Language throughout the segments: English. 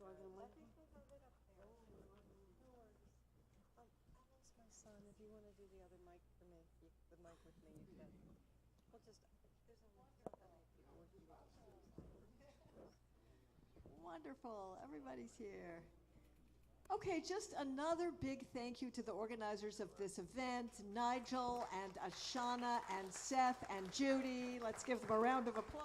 My son, if you want to do the other mic for me, the mic with me, you can. We'll just, there's not that many people. Wonderful, everybody's here. Okay, just another big thank you to the organizers of this event, Nigel and Ashana and Seth and Judy. Let's give them a round of applause.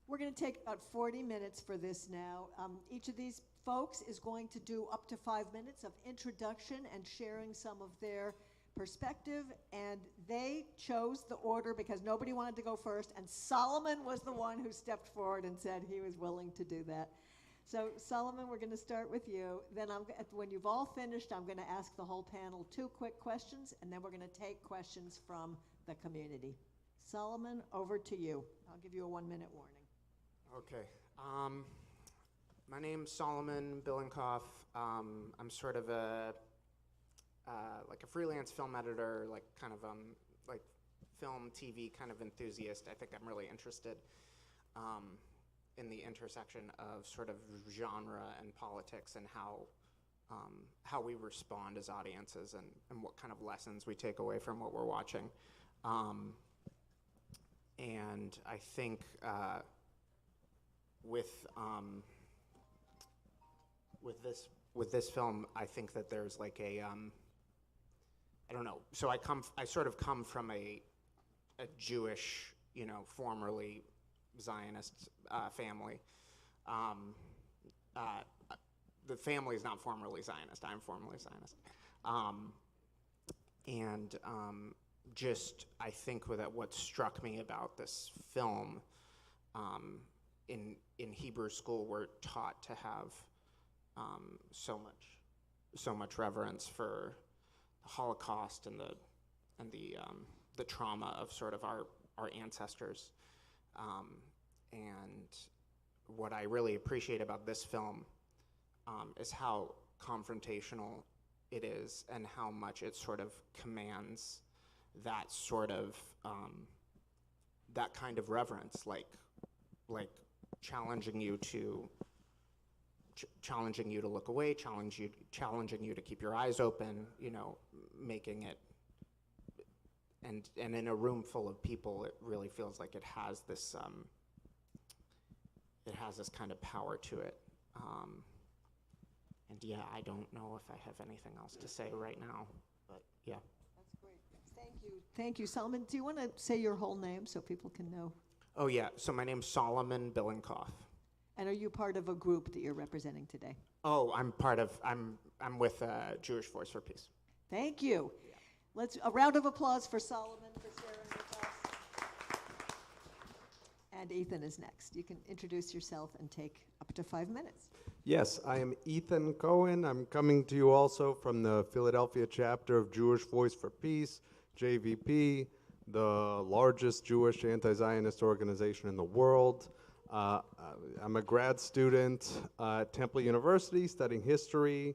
We're going to take about 40 minutes for this now. Each of these folks is going to do up to 5 minutes of introduction and sharing some of their perspective, and they chose the order because nobody wanted to go first, and Solomon was the one who stepped forward and said he was willing to do that. So Solomon, we're going to start with you. Then when you've all finished, I'm going to ask the whole panel 2 quick questions, and then we're going to take questions from the community. Solomon, over to you. I'll give you a 1-minute warning. Okay. My name's Solomon Billenkoff. I'm sort of like a freelance film editor, like kind of like film, TV kind of enthusiast. I think I'm really interested in the intersection of sort of genre and politics and how we respond as audiences and what kind of lessons we take away from what we're watching. And I think with this film, I think that there's like a I don't know. So I sort of come from a Jewish, formerly Zionist family. The family is not formerly Zionist. I'm formerly Zionist. And just I think that what struck me about this film, in Hebrew school, we're taught to have so much reverence for the Holocaust and the trauma of sort of our ancestors. And what I really appreciate about this film is how confrontational it is and how much it sort of commands that sort of that kind of reverence, like challenging you to look away, challenging you to keep your eyes open, making it, and in a room full of people, it really feels like it has this kind of power to it. And yeah, I don't know if I have anything else to say right now, but yeah. That's great. Thank you. Thank you. Solomon, do you want to say your whole name so people can know? Oh yeah, so my name's Solomon Billenkoff. And are you part of a group that you're representing today? Oh, I'm with Jewish Voice for Peace. Thank you. Yeah. Let's a round of applause for Solomon for sharing with us. And Ethan is next. You can introduce yourself and take up to 5 minutes. Yes, I am Ethan Cohen. I'm coming to you also from the Philadelphia chapter of Jewish Voice for Peace, JVP, the largest Jewish anti-Zionist organization in the world. I'm a grad student at Temple University studying history.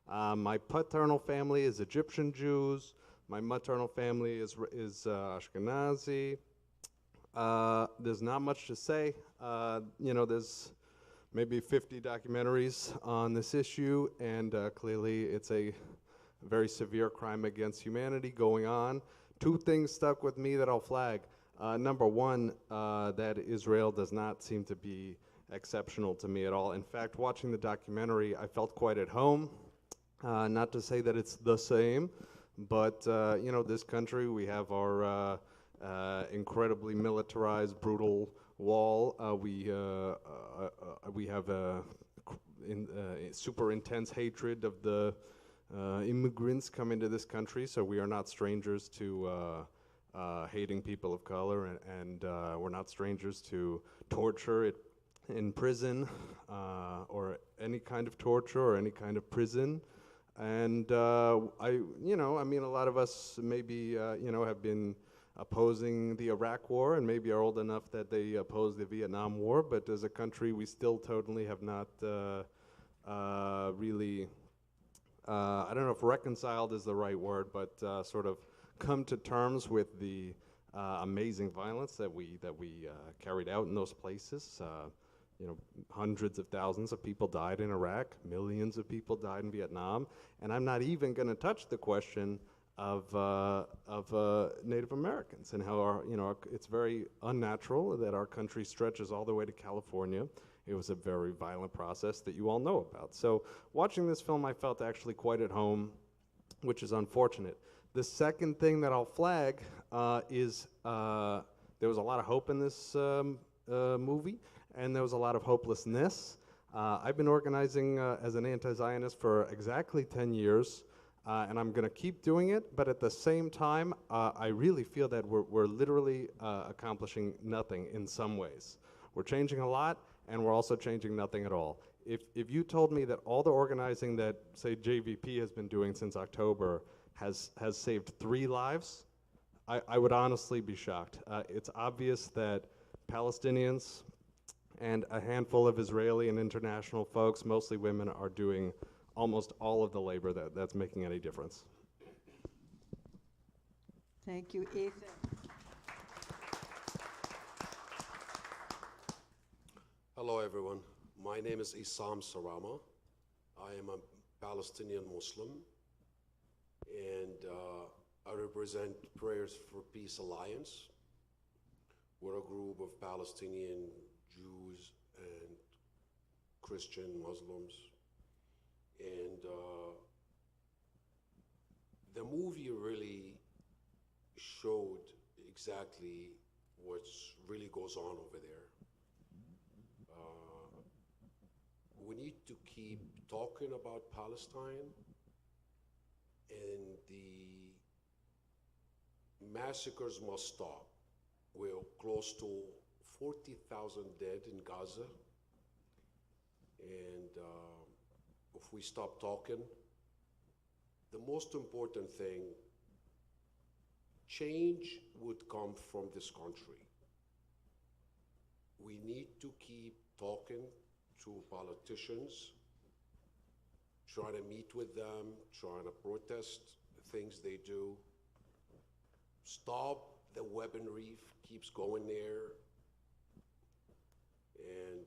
My paternal family is Egyptian Jews. My maternal family is Ashkenazi. There's not much to say. There's maybe 50 documentaries on this issue, and clearly it's a very severe crime against humanity going on. 2 things stuck with me that I'll flag. Number one, that Israel does not seem to be exceptional to me at all. In fact, watching the documentary, I felt quite at home. Not to say that it's the same, but this country, we have our incredibly militarized, brutal wall. We have a super intense hatred of the immigrants coming to this country, so we are not strangers to hating people of color, and we're not strangers to torture in prison, or any kind of torture or any kind of prison. And a lot of us maybe have been opposing the Iraq War and maybe are old enough that they opposed the Vietnam War, but as a country we still totally have not really, I don't know if reconciled is the right word, but sort of come to terms with the amazing violence that we carried out in those places. Hundreds of thousands of people died in Iraq, millions of people died in Vietnam, and I'm not even going to touch the question of Native Americans and how it's very unnatural that our country stretches all the way to California. It was a very violent process that you all know about. So watching this film, I felt actually quite at home, which is unfortunate. The second thing that I'll flag is there was a lot of hope in this movie, and there was a lot of hopelessness. I've been organizing as an anti-Zionist for exactly 10 years, and I'm going to keep doing it, but at the same time, I really feel that we're literally accomplishing nothing in some ways. We're changing a lot, and we're also changing nothing at all. If you told me that all the organizing that, say, JVP has been doing since October has saved 3 lives, I would honestly be shocked. It's obvious that Palestinians and a handful of Israeli and international folks, mostly women, are doing almost all of the labor that's making any difference. Thank you, Ethan. Hello, everyone. My name is Issam Sarama. I am a Palestinian Muslim, and I represent Prayers for Peace Alliance. We're a group of Palestinian Jews and Christian Muslims. And the movie really showed exactly what really goes on over there. We need to keep talking about Palestine, and the massacres must stop. We're close to 40,000 dead in Gaza, and if we stop talking, the most important thing, change would come from this country. We need to keep talking to politicians, trying to meet with them, trying to protest things they do. Stop the weaponry, keeps going there. And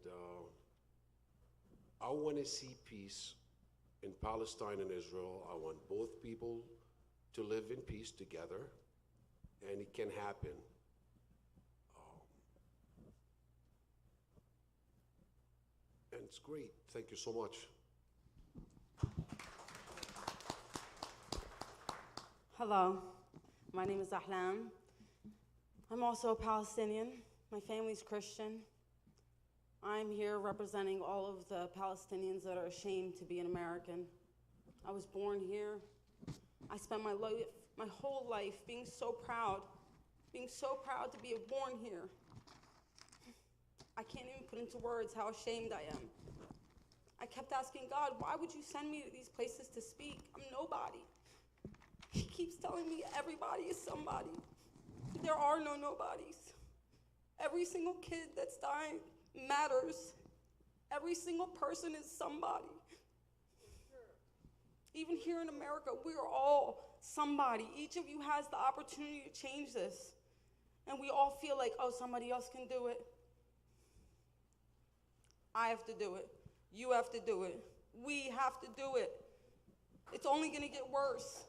I want to see peace in Palestine and Israel. I want both people to live in peace together, and it can happen. And it's great. Thank you so much. Hello, my name is Ahlam. I'm also a Palestinian. My family's Christian. I'm here representing all of the Palestinians that are ashamed to be an American. I was born here. I spent my whole life being so proud to be born here. I can't even put into words how ashamed I am. I kept asking God, why would you send me to these places to speak? I'm nobody. He keeps telling me everybody is somebody. There are no nobodies. Every single kid that's dying matters. Every single person is somebody. Even here in America, we're all somebody. Each of you has the opportunity to change this. And we all feel like, oh, somebody else can do it. I have to do it. You have to do it. We have to do it. It's only going to get worse.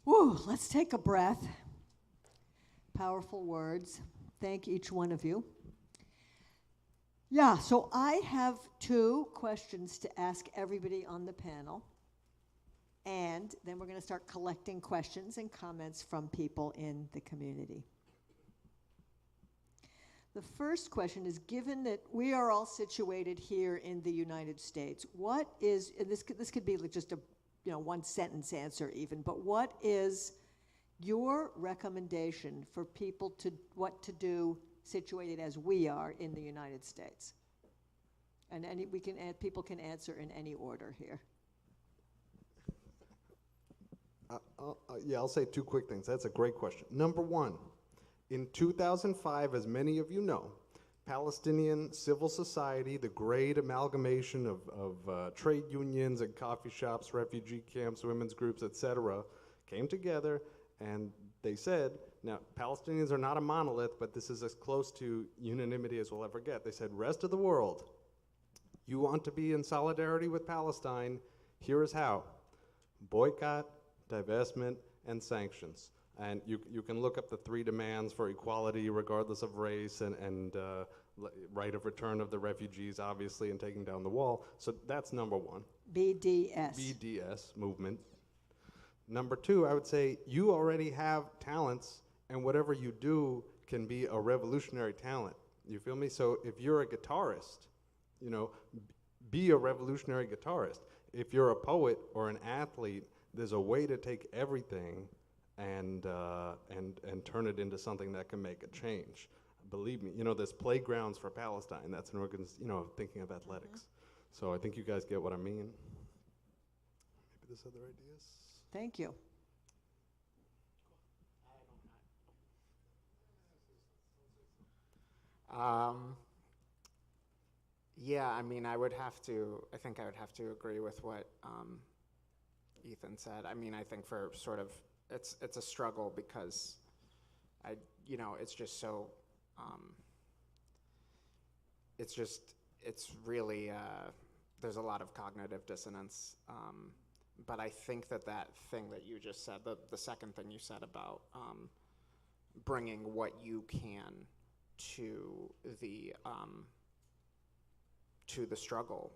Whew, let's take a breath. Powerful words. Thank each one of you. Yeah, so I have 2 questions to ask everybody on the panel. And then we're going to start collecting questions and comments from people in the community. The first question is, given that we are all situated here in the United States, what is, and this could be like just a 1-sentence answer even, but what is your recommendation for people to what to do situated as we are in the United States? And people can answer in any order here. Yeah, I'll say 2 quick things. That's a great question. Number 1, in 2005, as many of you know, Palestinian civil society, the great amalgamation of trade unions and coffee shops, refugee camps, women's groups, etc., came together and they said, now Palestinians are not a monolith, but this is as close to unanimity as we'll ever get. They said, rest of the world, you want to be in solidarity with Palestine, here is how. Boycott, divestment, and sanctions. And you can look up the 3 demands for equality regardless of race and right of return of the refugees, obviously, and taking down the wall. So that's number 1. BDS. BDS movement. Number 2, I would say you already have talents, and whatever you do can be a revolutionary talent. You feel me? So if you're a guitarist, you know, be a revolutionary guitarist. If you're a poet or an athlete, there's a way to take everything and turn it into something that can make a change. Believe me, you know, there's playgrounds for Palestine. That's an organization, you know, thinking of athletics. So I think you guys get what I mean. Maybe there's other ideas. Thank you. Yeah, I mean, I think I would have to agree with what Ethan said. I mean, I think for sort of, it's a struggle because it's just so, it's really, there's a lot of cognitive dissonance. But I think that thing that you just said, the second thing you said about bringing what you can to the struggle,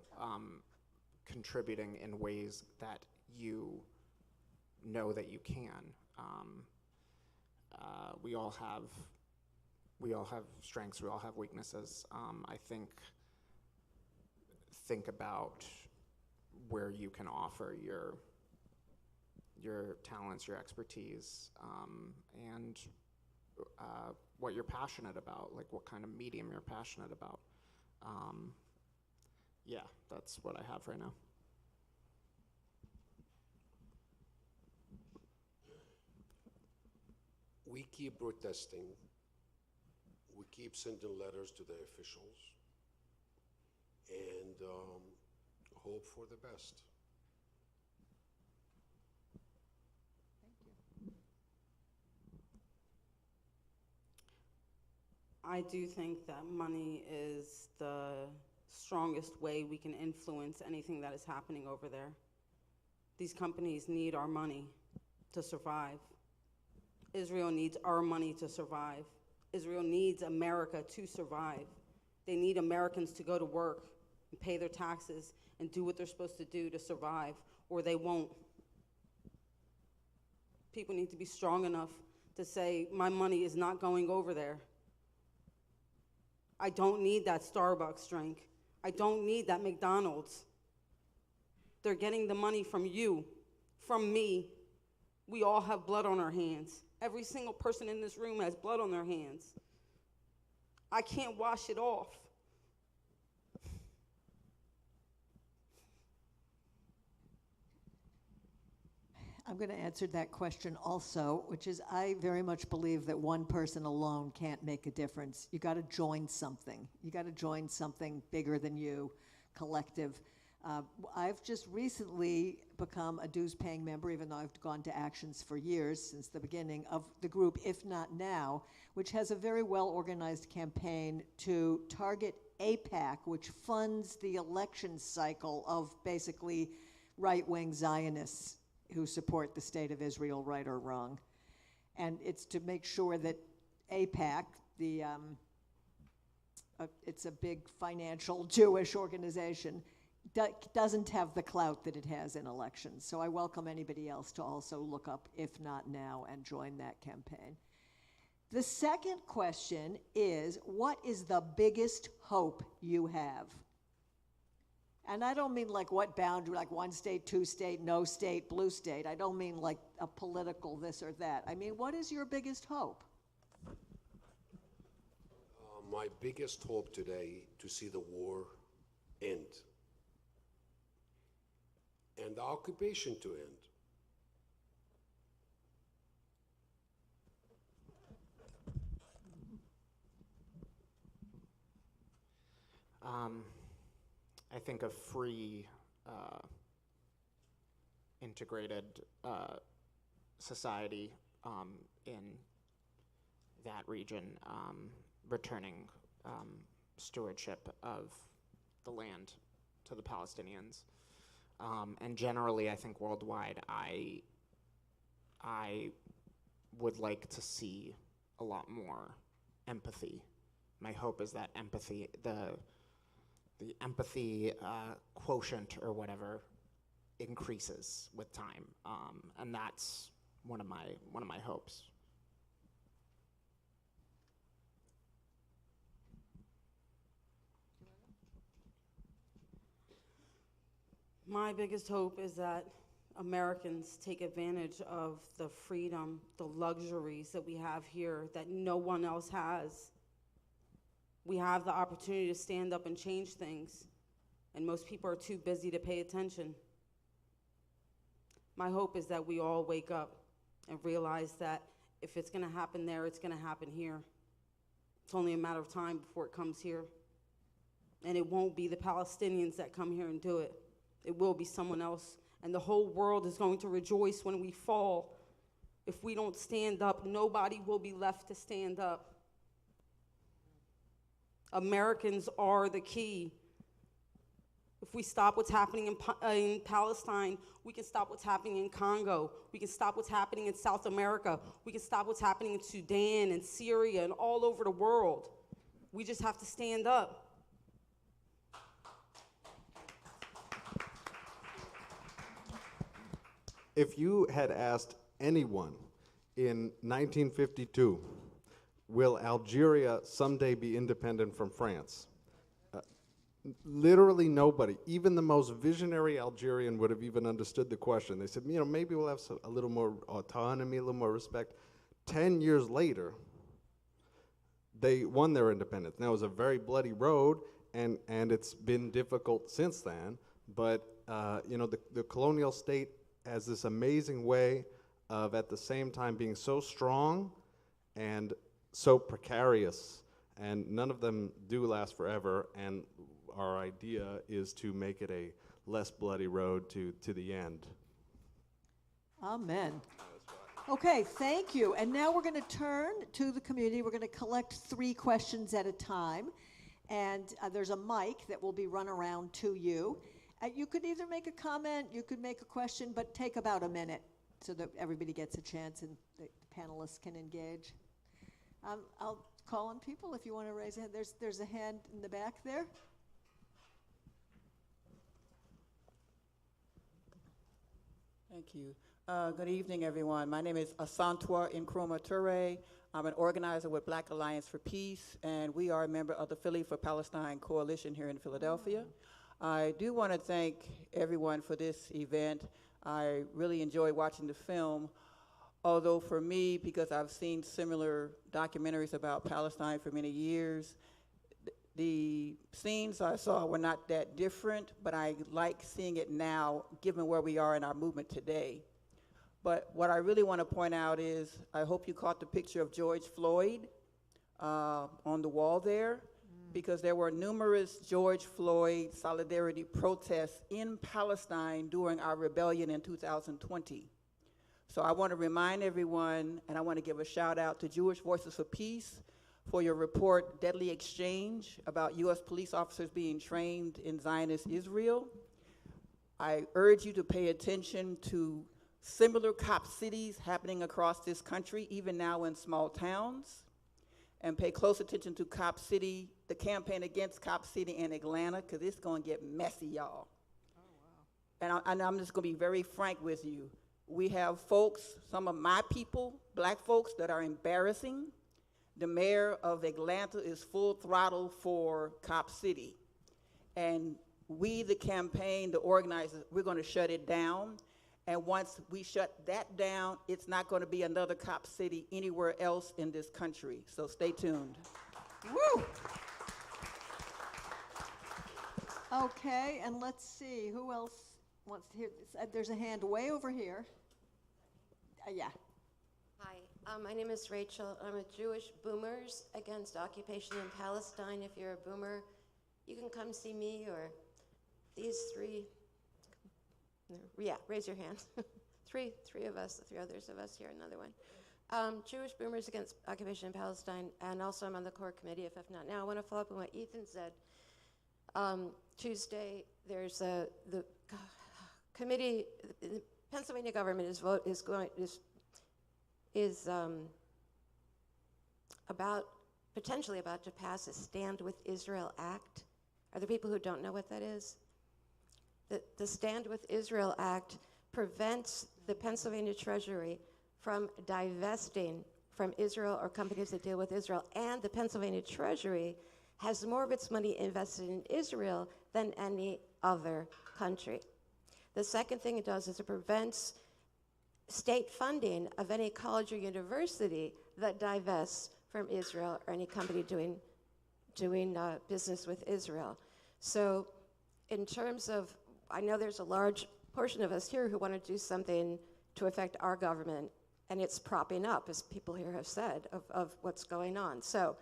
contributing in ways that you know that you can. We all have strengths. We all have weaknesses. I think about where you can offer your talents, your expertise, and what you're passionate about, like what kind of medium you're passionate about. Yeah, that's what I have right now. We keep protesting. We keep sending letters to the officials and hope for the best. I do think that money is the strongest way we can influence anything that is happening over there. These companies need our money to survive. Israel needs our money to survive. Israel needs America to survive. They need Americans to go to work and pay their taxes and do what they're supposed to do to survive, or they won't. People need to be strong enough to say, my money is not going over there. I don't need that Starbucks drink. I don't need that McDonald's. They're getting the money from you, from me. We all have blood on our hands. Every single person in this room has blood on their hands. I can't wash it off. I'm going to answer that question also, which is I very much believe that one person alone can't make a difference. You got to join something. You got to join something bigger than you, collective. I've just recently become a dues-paying member, even though I've gone to actions for years since the beginning of the group, If Not Now, which has a very well-organized campaign to target AIPAC, which funds the election cycle of basically right-wing Zionists who support the state of Israel, right or wrong. And it's to make sure that AIPAC, it's a big financial Jewish organization, doesn't have the clout that it has in elections. So I welcome anybody else to also look up If Not Now and join that campaign. The second question is, what is the biggest hope you have? And I don't mean like what boundary, like one state, two state, no state, blue state. I don't mean like a political this or that. I mean, what is your biggest hope? My biggest hope today to see the war end and the occupation to end. I think a free, integrated society in that region, returning stewardship of the land to the Palestinians. And generally, I think worldwide, I would like to see a lot more empathy. My hope is that empathy, the empathy quotient or whatever, increases with time, and that's one of my hopes. My biggest hope is that Americans take advantage of the freedom, the luxuries that we have here that no one else has. We have the opportunity to stand up and change things, and most people are too busy to pay attention. My hope is that we all wake up and realize that if it's going to happen there, it's going to happen here. It's only a matter of time before it comes here. And it won't be the Palestinians that come here and do it. It will be someone else. And the whole world is going to rejoice when we fall. If we don't stand up, nobody will be left to stand up. Americans are the key. If we stop what's happening in Palestine, we can stop what's happening in Congo. We can stop what's happening in South America. We can stop what's happening in Sudan and Syria and all over the world. We just have to stand up. If you had asked anyone in 1952, will Algeria someday be independent from France? Literally nobody, even the most visionary Algerian would have even understood the question. They said, maybe we'll have a little more autonomy, a little more respect. 10 years later, they won their independence. Now, it was a very bloody road, and it's been difficult since then, but the colonial state has this amazing way of, at the same time, being so strong and so precarious, and none of them do last forever, and our idea is to make it a less bloody road to the end. Amen. Okay, thank you. And now we're going to turn to the community. We're going to collect 3 questions at a time, and there's a mic that will be run around to you. You could either make a comment, you could make a question, but take about a minute so that everybody gets a chance and the panelists can engage. I'll call on people if you want to raise a hand. There's a hand in the back there. Thank you. Good evening, everyone. My name is Asantwa Nkrumah Toure. I'm an organizer with Black Alliance for Peace, and we are a member of the Philly for Palestine Coalition here in Philadelphia. I do want to thank everyone for this event. I really enjoy watching the film, although for me, because I've seen similar documentaries about Palestine for many years, the scenes I saw were not that different, but I like seeing it now, given where we are in our movement today. But what I really want to point out is, I hope you caught the picture of George Floyd on the wall there, because there were numerous George Floyd solidarity protests in Palestine during our rebellion in 2020. So I want to remind everyone, and I want to give a shout out to Jewish Voices for Peace for your report, Deadly Exchange, about U.S. police officers being trained in Zionist Israel. I urge you to pay attention to similar cop cities happening across this country, even now in small towns, and pay close attention to Cop City, the campaign against Cop City in Atlanta, because it's going to get messy, y'all. Oh, wow. And I'm just going to be very frank with you. We have folks, some of my people, black folks, that are embarrassing. The mayor of Atlanta is full throttle for Cop City. And we, the campaign, the organizers, we're going to shut it down. And once we shut that down, it's not going to be another Cop City anywhere else in this country. So stay tuned. Woo! Okay, and let's see, who else wants to hear this? There's a hand way over here. Yeah. Hi, my name is Rachel. I'm a Jewish Boomers Against Occupation in Palestine. If you're a boomer, you can come see me or these three. Yeah, raise your hand. three of us, the three others of us here, another one. Jewish Boomers Against Occupation in Palestine, and also I'm on the core committee of Not Now. I want to follow up on what Ethan said. Tuesday, there's the committee. The Pennsylvania government is potentially about to pass a Stand with Israel Act. Are there people who don't know what that is? The Stand with Israel Act prevents the Pennsylvania Treasury from divesting from Israel or companies that deal with Israel, and the Pennsylvania Treasury has more of its money invested in Israel than any other country. The second thing it does is it prevents state funding of any college or university that divests from Israel or any company doing business with Israel. So in terms of, I know there's a large portion of us here who want to do something to affect our government, and it's propping up, as people here have said, of what's going on. So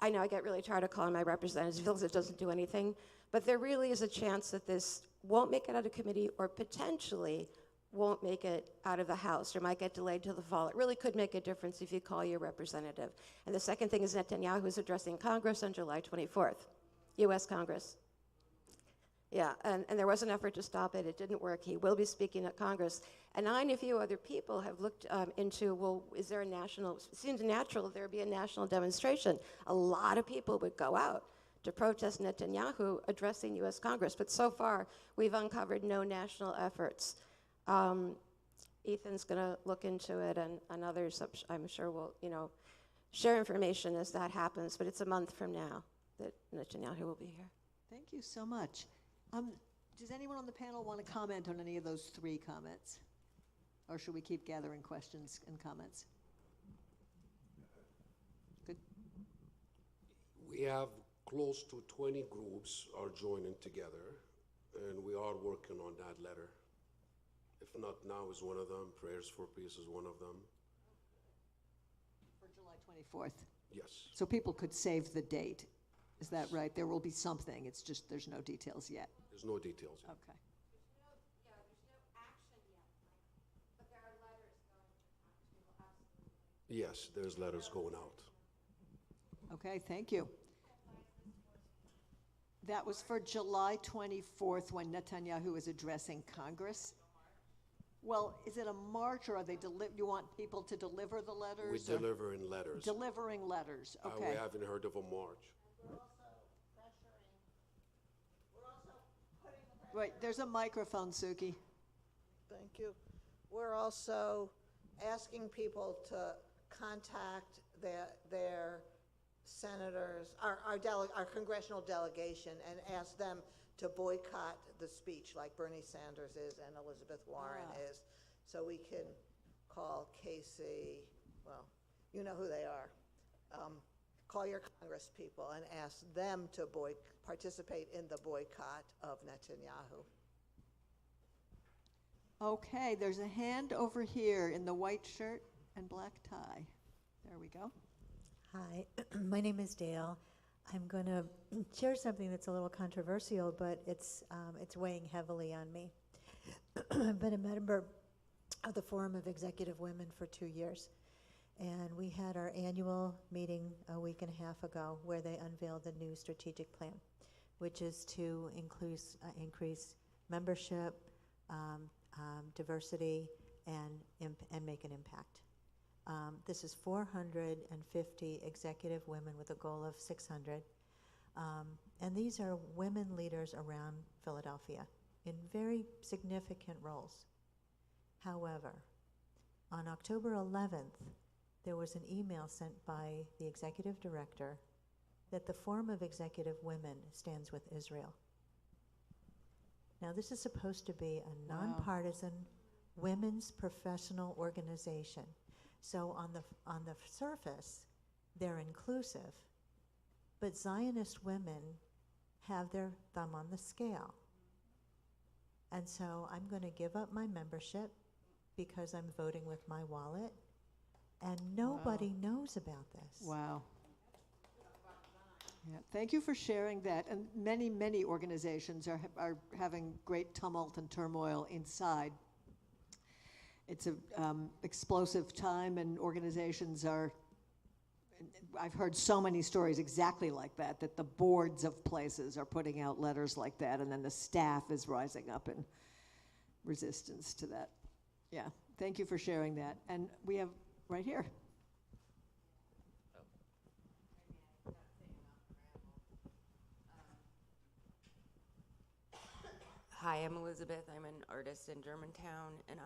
I know I get really tired of calling my representatives because it doesn't do anything, but there really is a chance that this won't make it out of committee or potentially won't make it out of the House or might get delayed till the fall. It really could make a difference if you call your representative. And the second thing is Netanyahu is addressing Congress on July 24th, U.S. Congress. Yeah, and there was an effort to stop it. It didn't work. He will be speaking at Congress. And I and a few other people have looked into, well, is there a national, it seems natural there would be a national demonstration. A lot of people would go out to protest Netanyahu addressing U.S. Congress. But so far, we've uncovered no national efforts. Ethan's going to look into it, and others, I'm sure, will, share information as that happens. But it's a month from now that Netanyahu will be here. Thank you so much. Does anyone on the panel want to comment on any of those three comments? Or should we keep gathering questions and comments? Good. We have close to 20 groups are joining together, and we are working on that letter. If Not Now is one of them, Prayers for Peace is one of them. For July 24th. Yes. So people could save the date. Is that right? There will be something. It's just there's no details yet. There's no details yet. Okay. There's no action yet, but there are letters going to absolutely. Yes, there's letters going out. Okay, thank you. That was for July 24th when Netanyahu is addressing Congress. Well, is it a march, or are they you want people to deliver the letters? We're delivering letters. Delivering letters, okay. We haven't heard of a march. Right, there's a microphone, Suki. Thank you. We're also asking people to contact their senators, our congressional delegation, and ask them to boycott the speech like Bernie Sanders is and Elizabeth Warren is. So we can call Casey, well, you know who they are. Call your Congress people and ask them to participate in the boycott of Netanyahu. Okay, there's a hand over here in the white shirt and black tie. There we go. Hi, my name is Dale. I'm going to share something that's a little controversial, but it's weighing heavily on me. I've been a member of the Forum of Executive Women for 2 years. And we had our annual meeting a week and a half ago where they unveiled the new strategic plan, which is to increase membership, diversity, and make an impact. This is 450 executive women with a goal of 600. And these are women leaders around Philadelphia in very significant roles. However, on October 11th, there was an email sent by the executive director that the Forum of Executive Women stands with Israel. Now, this is supposed to be a nonpartisan women's professional organization. So on the surface, they're inclusive, but Zionist women have their thumb on the scale. And so I'm going to give up my membership because I'm voting with my wallet. And nobody knows about this. Wow. Yeah, thank you for sharing that. And many, many organizations are having great tumult and turmoil inside. It's a explosive time, and organizations are. I've heard so many stories exactly like that. That the boards of places are putting out letters like that, and then the staff is rising up in resistance to that. Yeah, thank you for sharing that. And we have right here. Hi, I'm Elizabeth. I'm an artist in Germantown, and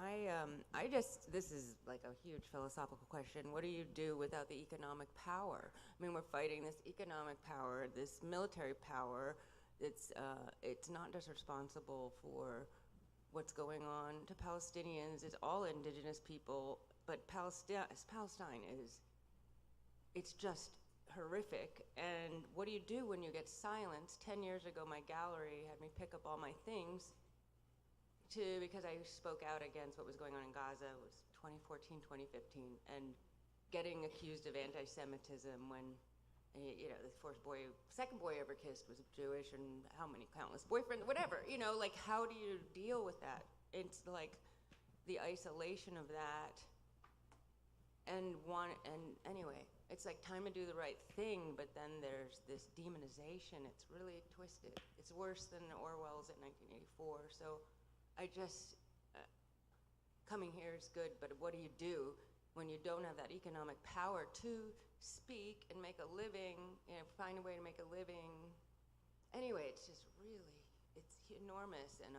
this is like a huge philosophical question. What do you do without the economic power? I mean, we're fighting this economic power, this military power. It's not just responsible for what's going on to Palestinians. It's all indigenous people, but Palestine is, it's just horrific. And what do you do when you get silenced? 10 years ago, my gallery had me pick up all my things because I spoke out against what was going on in Gaza. It was 2014, 2015, and getting accused of anti-Semitism when, the second boy I ever kissed was Jewish, and how many countless boyfriends, whatever, like, how do you deal with that? It's like the isolation of that, and anyway, it's like time to do the right thing, but then there's this demonization. It's really twisted. It's worse than Orwell's at 1984. So I just, coming here is good, but what do you do when you don't have that economic power to speak and make a living, find a way to make a living? Anyway, it's just really, it's enormous. And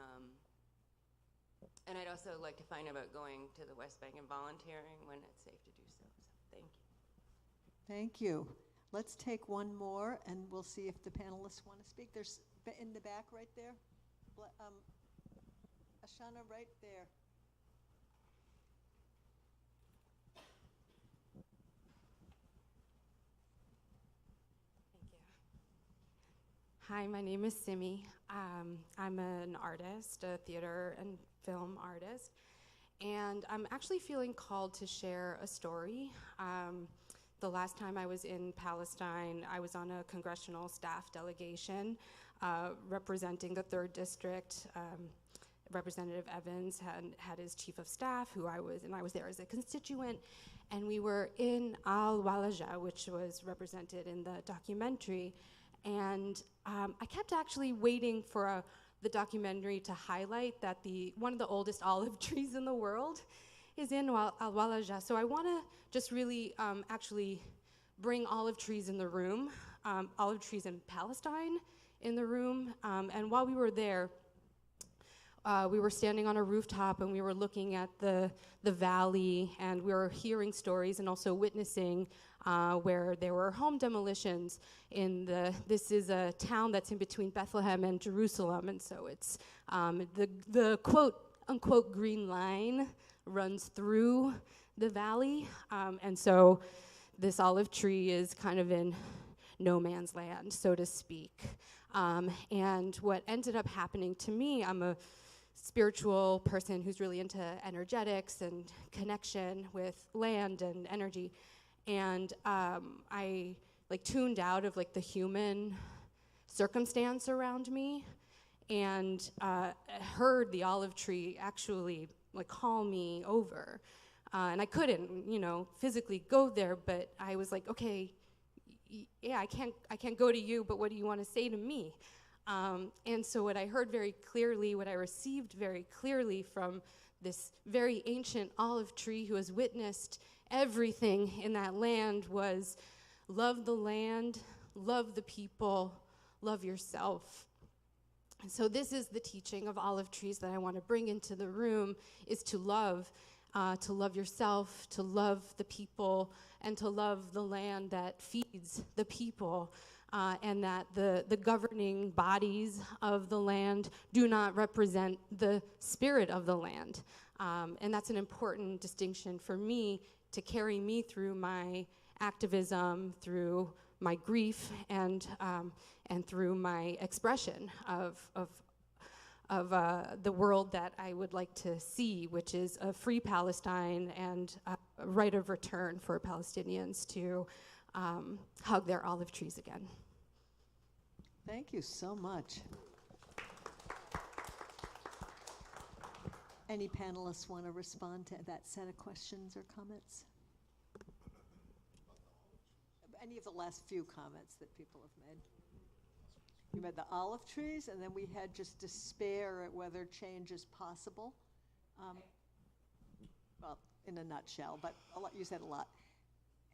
I'd also like to find out about going to the West Bank and volunteering when it's safe to do so. So thank you. Thank you. Let's take one more, and we'll see if the panelists want to speak. There's in the back right there. Ashana, right there. Thank you. Hi, my name is Simi. I'm an artist, a theater and film artist, and I'm actually feeling called to share a story. The last time I was in Palestine, I was on a congressional staff delegation representing the 3rd District. Representative Evans had his chief of staff, and I was there as a constituent, and we were in Al-Walaja, which was represented in the documentary, and I kept actually waiting for the documentary to highlight that one of the oldest olive trees in the world is in Al-Walaja. So I want to just really actually bring olive trees in the room, olive trees in Palestine in the room. And while we were there, we were standing on a rooftop and we were looking at the valley, and we were hearing stories and also witnessing where there were home demolitions this is a town that's in between Bethlehem and Jerusalem, and so it's the quote unquote green line runs through the valley, and so this olive tree is kind of in no man's land, so to speak. And what ended up happening to me, I'm a spiritual person who's really into energetics and connection with land and energy, and I tuned out of the human circumstance around me, and heard the olive tree actually call me over, and I couldn't physically go there, but I was like, okay, yeah, I can't go to you, but what do you want to say to me? And so what I heard very clearly, what I received very clearly from this very ancient olive tree who has witnessed everything in that land was, love the land, love the people, love yourself. And so this is the teaching of olive trees that I want to bring into the room, is to love yourself, to love the people, and to love the land that feeds the people, and that the governing bodies of the land do not represent the spirit of the land. And that's an important distinction for me to carry me through my activism, through my grief, and through my expression of the world that I would like to see, which is a free Palestine and a right of return for Palestinians to hug their olive trees again. Thank you so much. Any panelists want to respond to that set of questions or comments? Any of the last few comments that people have made? You had the olive trees, and then we had just despair at whether change is possible. Well, in a nutshell, but you said a lot.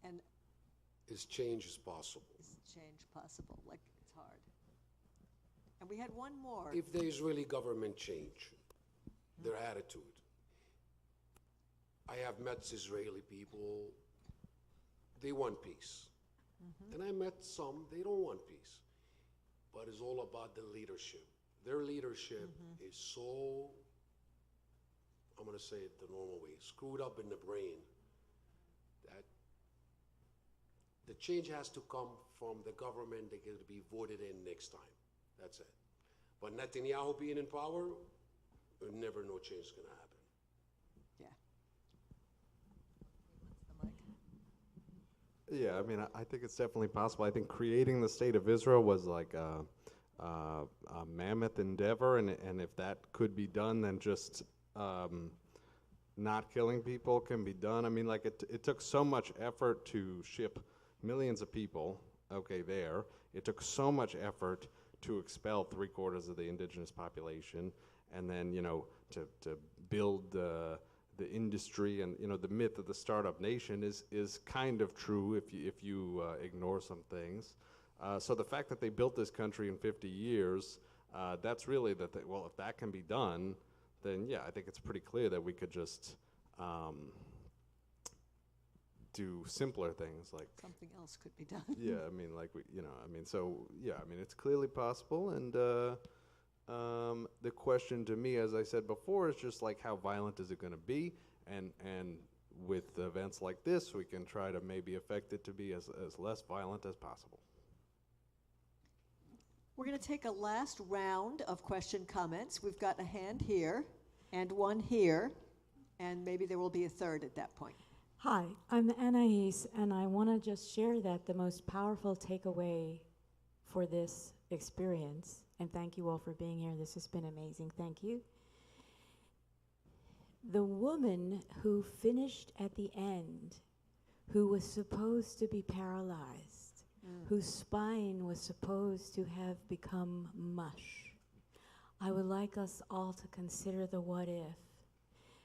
And Is change is possible. is change possible? Like, it's hard. And we had one more. If there is really government change, their attitude. I have met Israeli people, they want peace. And I met some, they don't want peace. But it's all about the leadership. Their leadership is so, I'm going to say it the normal way, screwed up in the brain that the change has to come from the government that can be voted in next time. That's it. But Netanyahu being in power, we never know change is going to happen. Yeah. The mic. Yeah, I mean, I think it's definitely possible. I think creating the state of Israel was like a mammoth endeavor, and if that could be done, then just not killing people can be done. I mean, like, it took so much effort to ship millions of people, okay, there. It took so much effort to expel 3/4 of the indigenous population, and then, you know, to build the industry, and, you know, the myth of the startup nation is kind of true if you ignore some things. So the fact that they built this country in 50 years, that's really well, if that can be done, then yeah, I think it's pretty clear that we could just do simpler things like Something else could be done. yeah, I mean, like so yeah, I mean, it's clearly possible, and the question to me, as I said before, is just like, how violent is it going to be, and with events like this, we can try to maybe affect it to be as less violent as possible. We're going to take a last round of question comments. We've got a hand here and one here, and maybe there will be a third at that point. Hi, I'm Anais, and I want to just share that the most powerful takeaway for this experience, and thank you all for being here. This has been amazing. Thank you. The woman who finished at the end, who was supposed to be paralyzed, whose spine was supposed to have become mush. I would like us all to consider the what if,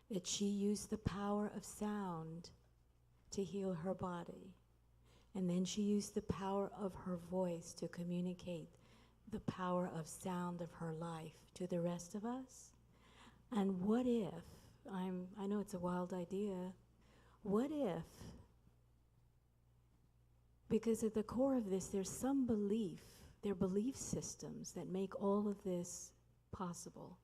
that she used the power of sound to heal her body. And then she used the power of her voice to communicate the power of sound of her life to the rest of us. And what if, I know it's a wild idea, what if, because at the core of this, there's some belief, there are belief systems that make all of this possible.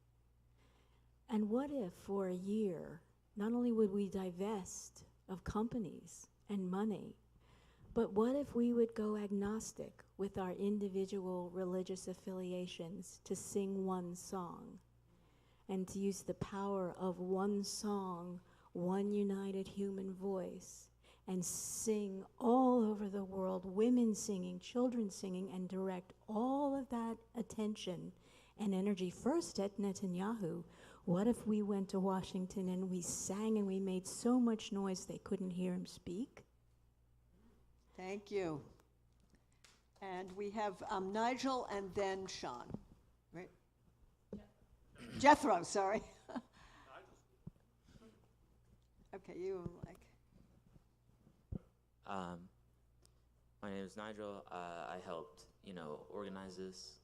And what if for a year, not only would we divest of companies and money, but what if we would go agnostic with our individual religious affiliations to sing one song and to use the power of one song, one united human voice, and sing all over the world, women singing, children singing, and direct all of that attention and energy first at Netanyahu? What if we went to Washington and we sang and we made so much noise they couldn't hear him speak? Thank you. And we have Nigel and then Sean, right? Jethro, sorry. Okay, you, Mike. My name is Nigel. I helped, organize this.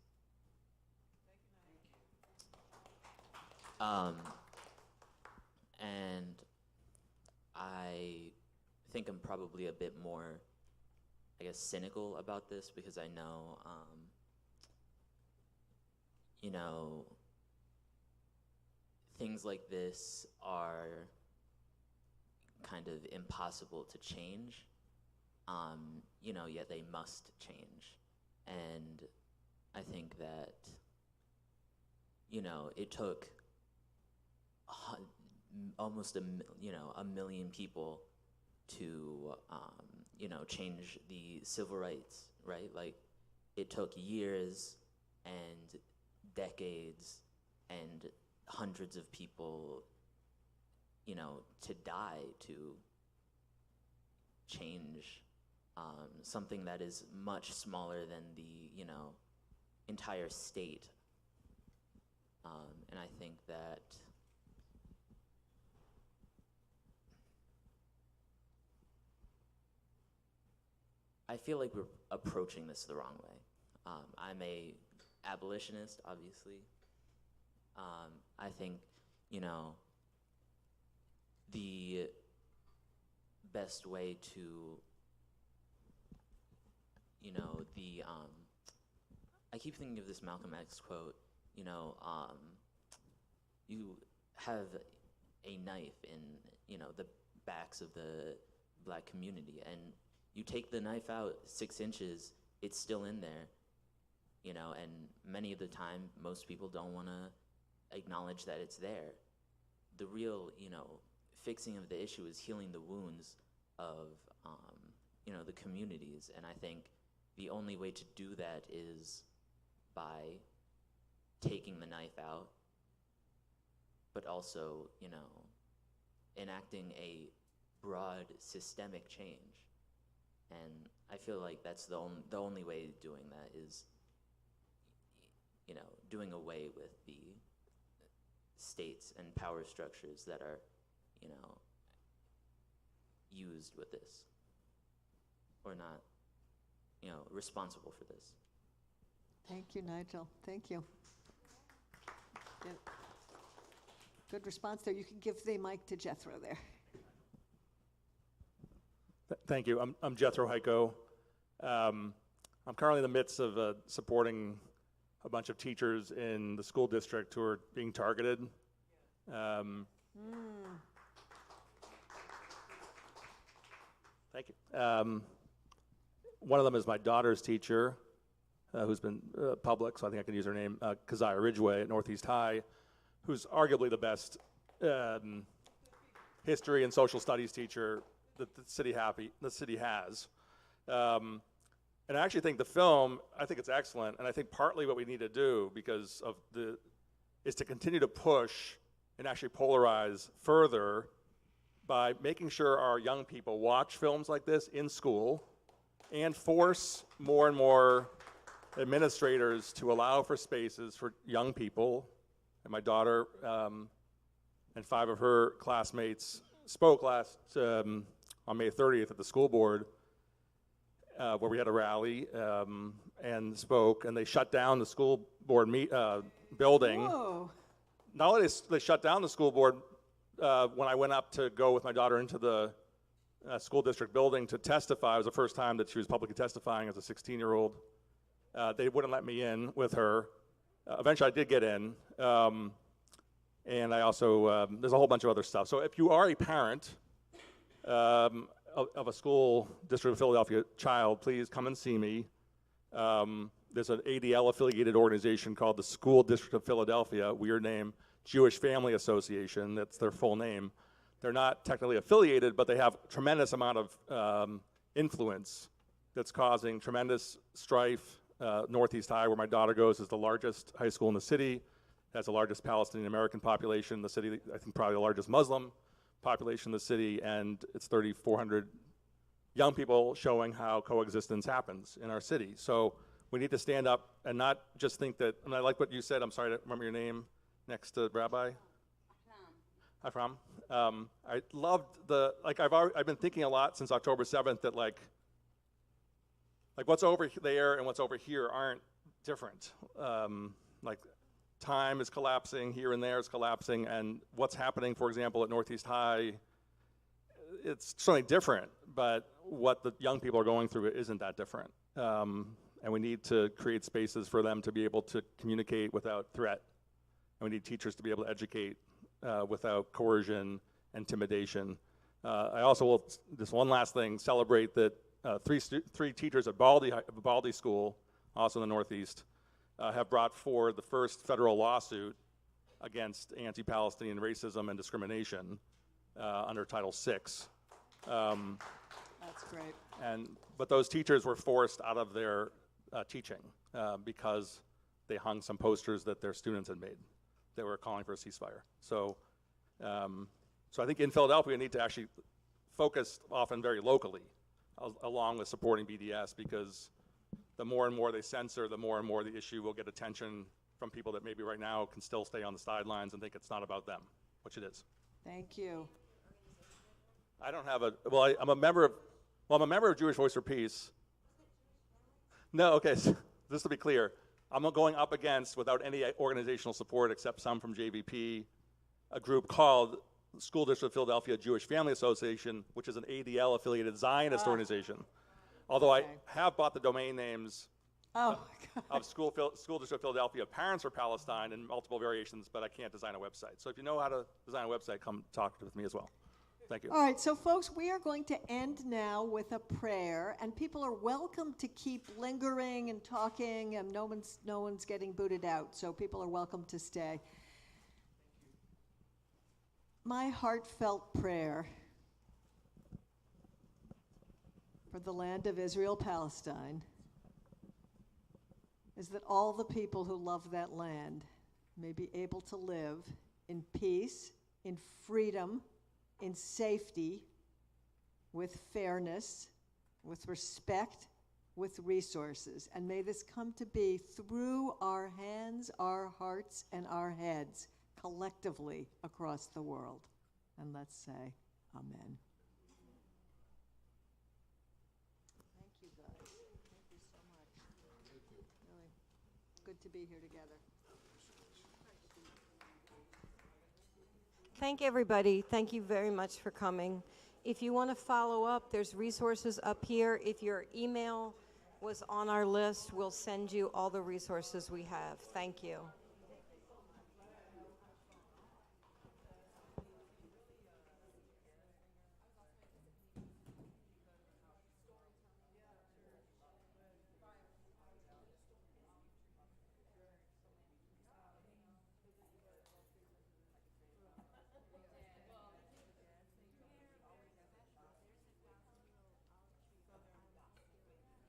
And I think I'm probably a bit more, cynical about this, because I know, things like this are kind of impossible to change, yet they must change. And I think that, it took almost a million people to, change the civil rights, right? Like, it took years and decades and hundreds of people, you know, to die to change something that is much smaller than the, you know, entire state. And I think that I feel like we're approaching this the wrong way. I'm a abolitionist, obviously. I think, you know, the best way to, you know, I keep thinking of this Malcolm X quote, you know, you have a knife in, you know, the backs of the black community, and you take the knife out 6 inches, it's still in there, you know, and many of the time, most people don't want to acknowledge that it's there. The real, you know, fixing of the issue is healing the wounds of, you know, the communities, and I think the only way to do that is by taking the knife out, but also, you know, enacting a broad systemic change. And I feel like that's the only way of doing that is, you know, doing away with the states and power structures that are, you know, used with this, or not, you know, responsible for this. Thank you, Nigel. Thank you. Good response there. You can give the mic to Jethro there. Thank you. I'm Jethro Heiko. I'm currently in the midst of supporting a bunch of teachers in the school district who are being targeted. Thank you. One of them is my daughter's teacher, who's been public, so I think I can use her name, Keziah Ridgway at Northeast High, who's arguably the best history and social studies teacher that the city has. And I actually think the film, I think it's excellent, and I think partly what we need to do because of is to continue to push and actually polarize further by making sure our young people watch films like this in school and force more and more administrators to allow for spaces for young people. And my daughter and 5 of her classmates spoke last on May 30th at the school board where we had a rally and spoke, and they shut down the school board building. Whoa. Not only they shut down the school board, when I went up to go with my daughter into the school district building to testify, it was the first time that she was publicly testifying as a 16-year-old. They wouldn't let me in with her. Eventually I did get in. And I also, there's a whole bunch of other stuff. So if you are a parent of a school district of Philadelphia child, please come and see me. There's an ADL-affiliated organization called the School District of Philadelphia, weird name, Jewish Family Association, that's their full name. They're not technically affiliated, but they have a tremendous amount of influence that's causing tremendous strife. Northeast High, where my daughter goes, is the largest high school in the city, has the largest Palestinian-American population in the city, I think probably the largest Muslim population in the city, and it's 3,400 young people showing how coexistence happens in our city. So we need to stand up and not just think that, and I like what you said, I'm sorry, I don't remember your name, next to Rabbi? Afram. I loved I've been thinking a lot since October 7th that like what's over there and what's over here aren't different. Like time is collapsing, here and there is collapsing, and what's happening, for example, at Northeast High, it's certainly different, but what the young people are going through isn't that different. And we need to create spaces for them to be able to communicate without threat. And we need teachers to be able to educate without coercion, intimidation. I also will, just one last thing, celebrate that three teachers at Baldy School, also in the Northeast, have brought forward the first federal lawsuit against anti-Palestinian racism and discrimination under Title VI. That's great. But those teachers were forced out of their teaching because they hung some posters that their students had made that were calling for a ceasefire. So, so I think in Philadelphia, we need to actually focus often very locally, along with supporting BDS, because the more and more they censor, the more and more the issue will get attention from people that maybe right now can still stay on the sidelines and think it's not about them, which it is. Thank you. I don't have a, well, I'm a member of Jewish Voice for Peace. No, okay, so just to be clear, I'm going up against, without any organizational support except some from JVP, a group called School District of Philadelphia Jewish Family Association, which is an ADL-affiliated Zionist organization. Although I have bought the domain names of School District of Philadelphia Parents for Palestine in multiple variations, but I can't design a website. So if you know how to design a website, come talk with me as well. Thank you. All right, so folks, we are going to end now with a prayer, and people are welcome to keep lingering and talking, and no one's getting booted out, so people are welcome to stay. My heartfelt prayer for the land of Israel-Palestine is that all the people who love that land may be able to live in peace, in freedom, in safety, with fairness, with respect, with resources. And may this come to be through our hands, our hearts, and our heads, collectively across the world. And let's say amen. Thank you, guys. Thank you so much. Really good to be here together. Thank everybody. Thank you very much for coming. If you want to follow up, there's resources up here. If your email was on our list, we'll send you all the resources we have. Thank you.